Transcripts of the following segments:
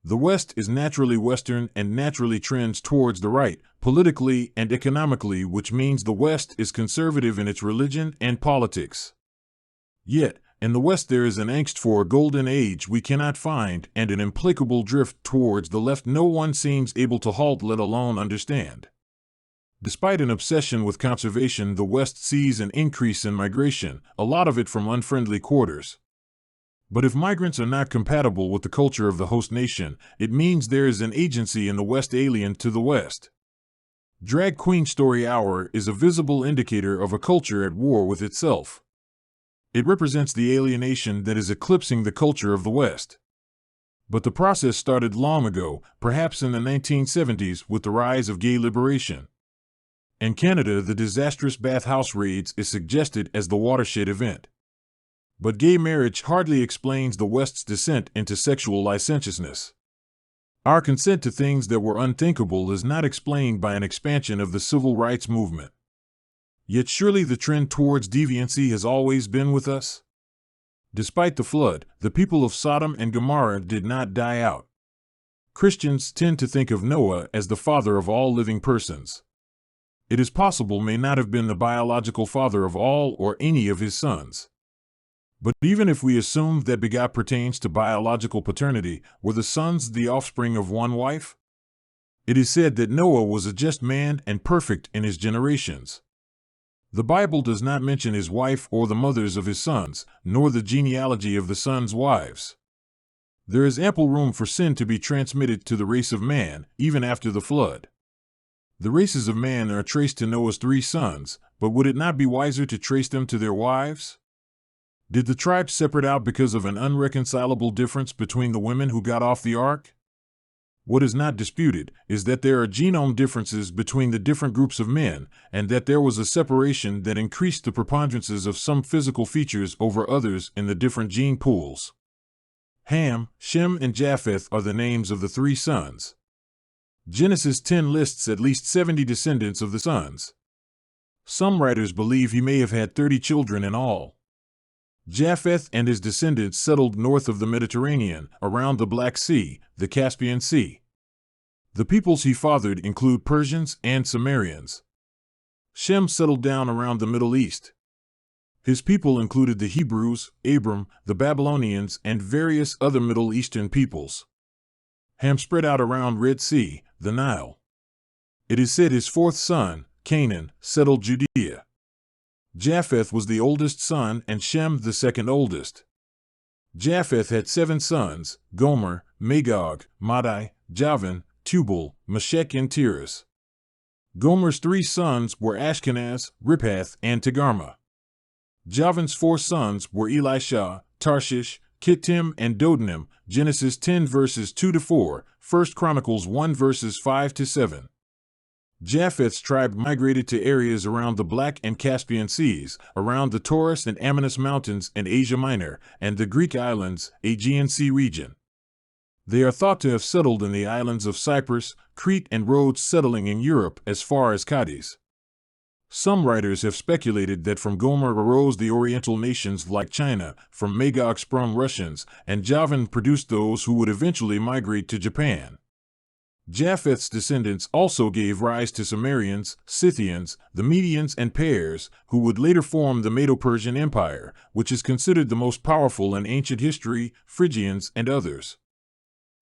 The West is naturally Western and naturally trends towards the right, politically and economically, which means the West is conservative in its religion and politics. Yet, in the West there is an angst for a golden age we cannot find and an implacable drift towards the left no one seems able to halt, let alone understand. Despite an obsession with conservation, the West sees an increase in migration, a lot of it from unfriendly quarters. But if migrants are not compatible with the culture of the host nation, it means there is an agency in the West alien to the West. Drag Queen Story Hour is a visible indicator of a culture at war with itself. It represents the alienation that is eclipsing the culture of the West. But the process started long ago, perhaps in the 1970s, with the rise of gay liberation. In Canada, the disastrous bathhouse raids is suggested as the watershed event. But gay marriage hardly explains the West's descent into sexual licentiousness. Our consent to things that were unthinkable is not explained by an expansion of the civil rights movement. Yet surely the trend towards deviancy has always been with us? Despite the flood, the people of Sodom and Gomorrah did not die out. Christians tend to think of Noah as the father of all living persons. It is possible may not have been the biological father of all or any of his sons. But even if we assume that begot pertains to biological paternity, were the sons the offspring of one wife? It is said that Noah was a just man and perfect in his generations. The Bible does not mention his wife or the mothers of his sons, nor the genealogy of the sons' wives. There is ample room for sin to be transmitted to the race of man, even after the flood. The races of man are traced to Noah's 3 sons, but would it not be wiser to trace them to their wives? Did the tribes separate out because of an unreconcilable difference between the women who got off the ark? What is not disputed is that there are genome differences between the different groups of men, and that there was a separation that increased the preponderances of some physical features over others in the different gene pools. Ham, Shem, and Japheth are the names of the 3 sons. Genesis 10 lists at least 70 descendants of the sons. Some writers believe he may have had 30 children in all. Japheth and his descendants settled north of the Mediterranean, around the Black Sea, the Caspian Sea. The peoples he fathered include Persians and Sumerians. Shem settled down around the Middle East. His people included the Hebrews, Abram, the Babylonians, and various other Middle Eastern peoples. Ham spread out around Red Sea, the Nile. It is said his 4th son, Canaan, settled Judea. Japheth was the oldest son and Shem the second oldest. Japheth had 7 sons, Gomer, Magog, Madai, Javan, Tubal, Meshech, and Tiras. Gomer's 3 sons were Ashkenaz, Riphath, and Togarmah. Javan's 4 sons were Elisha, Tarshish, Kittim, and Dodanim, Genesis 10 verses 2-4, 1 Chronicles 1 verses 5-7. Japheth's tribe migrated to areas around the Black and Caspian Seas, around the Taurus and Amanus Mountains in Asia Minor, and the Greek islands, Aegean Sea region. They are thought to have settled in the islands of Cyprus, Crete, and Rhodes, settling in Europe as far as Cadiz. Some writers have speculated that from Gomer arose the Oriental nations like China, from Magog sprung Russians, and Javan produced those who would eventually migrate to Japan. Japheth's descendants also gave rise to Sumerians, Scythians, the Medians, and Pairs, who would later form the Medo-Persian Empire, which is considered the most powerful in ancient history, Phrygians, and others.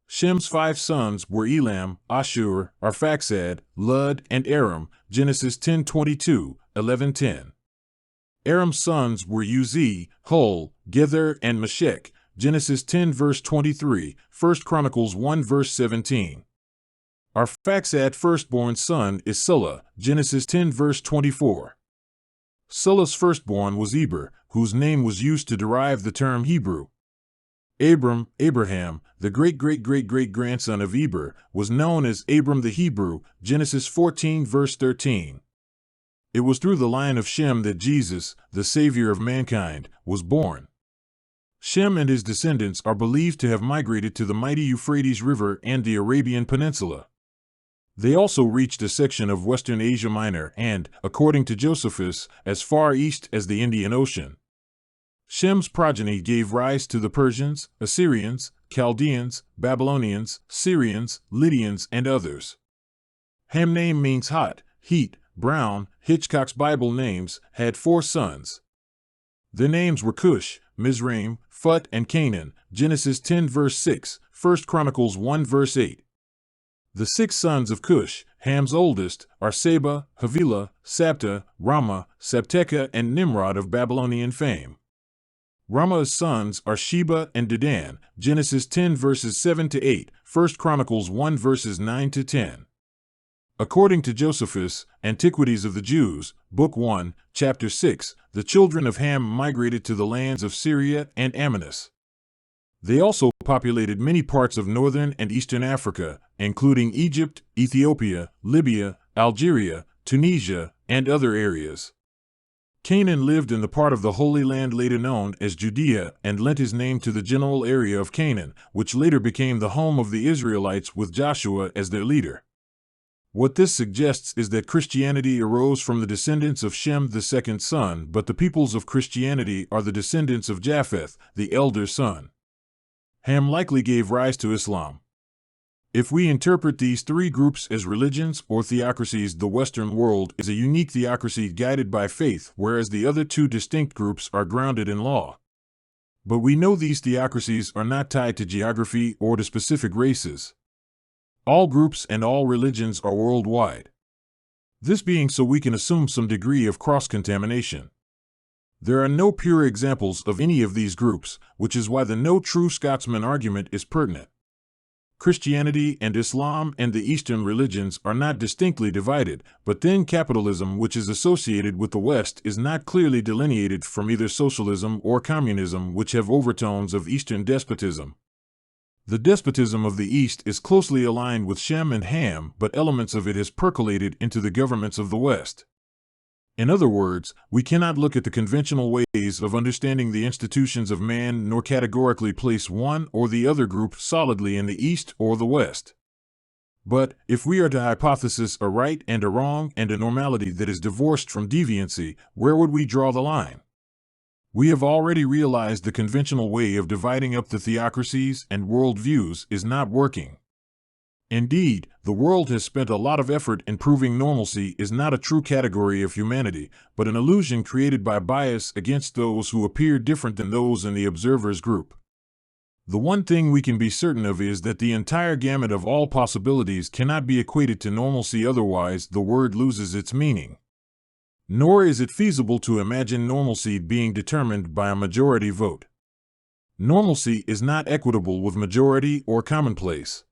Shem's 5 sons were Elam, Ashur, Arphaxad, Lud, and Aram, Genesis 10:22, 11:10. Aram's sons were Uzi, Hul, Gether, and Meshech, Genesis 10 verse 23, 1 Chronicles 1 verse 17. Arphaxad's firstborn son is Sulla, Genesis 10 verse 24. Sulla's firstborn was Eber, whose name was used to derive the term Hebrew. Abraham, the great-great-great-great-grandson of Eber, was known as Abram the Hebrew, Genesis 14 verse 13. It was through the line of Shem that Jesus, the Savior of mankind, was born. Shem and his descendants are believed to have migrated to the mighty Euphrates River and the Arabian Peninsula. They also reached a section of western Asia Minor and, according to Josephus, as far east as the Indian Ocean. Shem's progeny gave rise to the Persians, Assyrians, Chaldeans, Babylonians, Syrians, Lydians, and others. Ham name means hot, heat. Brown, Hitchcock's Bible names, had 4 sons. Their names were Cush, Mizraim, Phut, and Canaan, Genesis 10 verse 6, 1 Chronicles 1 verse 8. The 6 sons of Cush, Ham's oldest, are Seba, Havilah, Sabta, Rama, Sabteca, and Nimrod of Babylonian fame. Rama's sons are Sheba and Dedan, Genesis 10 verses 7 to 8, 1 Chronicles 1 verses 9 to 10. According to Josephus, Antiquities of the Jews, Book 1, Chapter 6, the children of Ham migrated to the lands of Syria and Ammonius. They also populated many parts of northern and eastern Africa, including Egypt, Ethiopia, Libya, Algeria, Tunisia, and other areas. Canaan lived in the part of the Holy Land later known as Judea and lent his name to the general area of Canaan, which later became the home of the Israelites with Joshua as their leader. What this suggests is that Christianity arose from the descendants of Shem, the second son, but the peoples of Christianity are the descendants of Japheth, the elder son. Ham likely gave rise to Islam. If we interpret these 3 groups as religions or theocracies, the Western world is a unique theocracy guided by faith, whereas the other 2 distinct groups are grounded in law. But we know these theocracies are not tied to geography or to specific races. All groups and all religions are worldwide. This being so, we can assume some degree of cross-contamination. There are no pure examples of any of these groups, which is why the no true Scotsman argument is pertinent. Christianity and Islam and the Eastern religions are not distinctly divided, but then capitalism, which is associated with the West, is not clearly delineated from either socialism or communism, which have overtones of Eastern despotism. The despotism of the East is closely aligned with Shem and Ham, but elements of it has percolated into the governments of the West. In other words, we cannot look at the conventional ways of understanding the institutions of man nor categorically place one or the other group solidly in the East or the West. But, if we are to hypothesis a right and a wrong and a normality that is divorced from deviancy, where would we draw the line? We have already realized the conventional way of dividing up the theocracies and worldviews is not working. Indeed, the world has spent a lot of effort in proving normalcy is not a true category of humanity, but an illusion created by bias against those who appear different than those in the observer's group. The one thing we can be certain of is that the entire gamut of all possibilities cannot be equated to normalcy, otherwise the word loses its meaning. Nor is it feasible to imagine normalcy being determined by a majority vote. Normalcy is not equitable with majority or commonplace.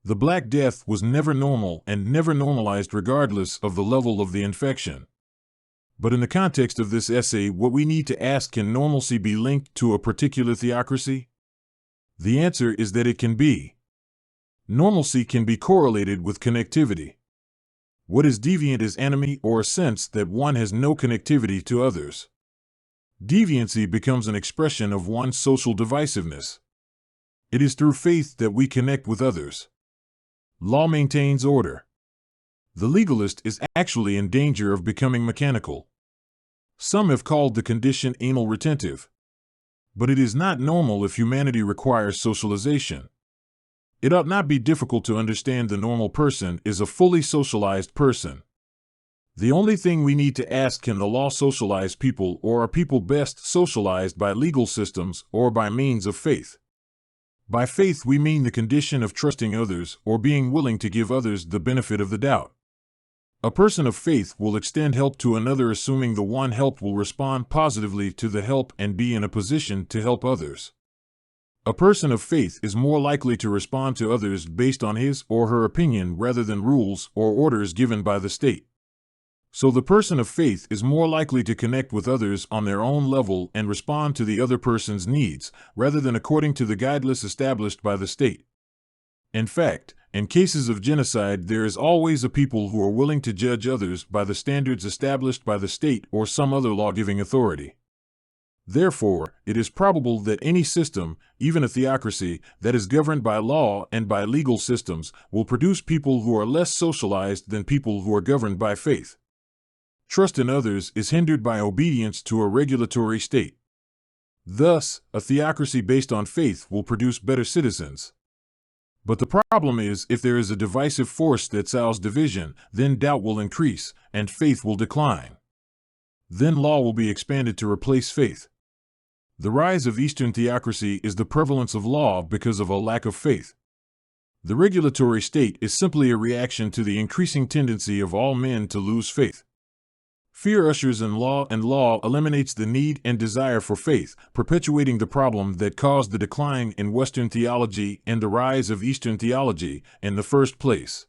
The Black Death was never normal and never normalized regardless of the level of the infection. But in the context of this essay, what we need to ask: can normalcy be linked to a particular theocracy? The answer is that it can be. Normalcy can be correlated with connectivity. What is deviant is enemy or a sense that one has no connectivity to others. Deviancy becomes an expression of one's social divisiveness. It is through faith that we connect with others. Law maintains order. The legalist is actually in danger of becoming mechanical. Some have called the condition anal retentive. But it is not normal if humanity requires socialization. It ought not be difficult to understand the normal person is a fully socialized person. The only thing we need to ask: can the law socialize people, or are people best socialized by legal systems or by means of faith? By faith we mean the condition of trusting others or being willing to give others the benefit of the doubt. A person of faith will extend help to another, assuming the one helped will respond positively to the help and be in a position to help others. A person of faith is more likely to respond to others based on his or her opinion rather than rules or orders given by the state. So the person of faith is more likely to connect with others on their own level and respond to the other person's needs, rather than according to the guidelines established by the state. In fact, in cases of genocide, there is always a people who are willing to judge others by the standards established by the state or some other law-giving authority. Therefore, it is probable that any system, even a theocracy, that is governed by law and by legal systems, will produce people who are less socialized than people who are governed by faith. Trust in others is hindered by obedience to a regulatory state. Thus, a theocracy based on faith will produce better citizens. But the problem is, if there is a divisive force that sows division, then doubt will increase, and faith will decline. Then law will be expanded to replace faith. The rise of Eastern theocracy is the prevalence of law because of a lack of faith. The regulatory state is simply a reaction to the increasing tendency of all men to lose faith. Fear ushers in law, and law eliminates the need and desire for faith, perpetuating the problem that caused the decline in Western theology and the rise of Eastern theology in the first place.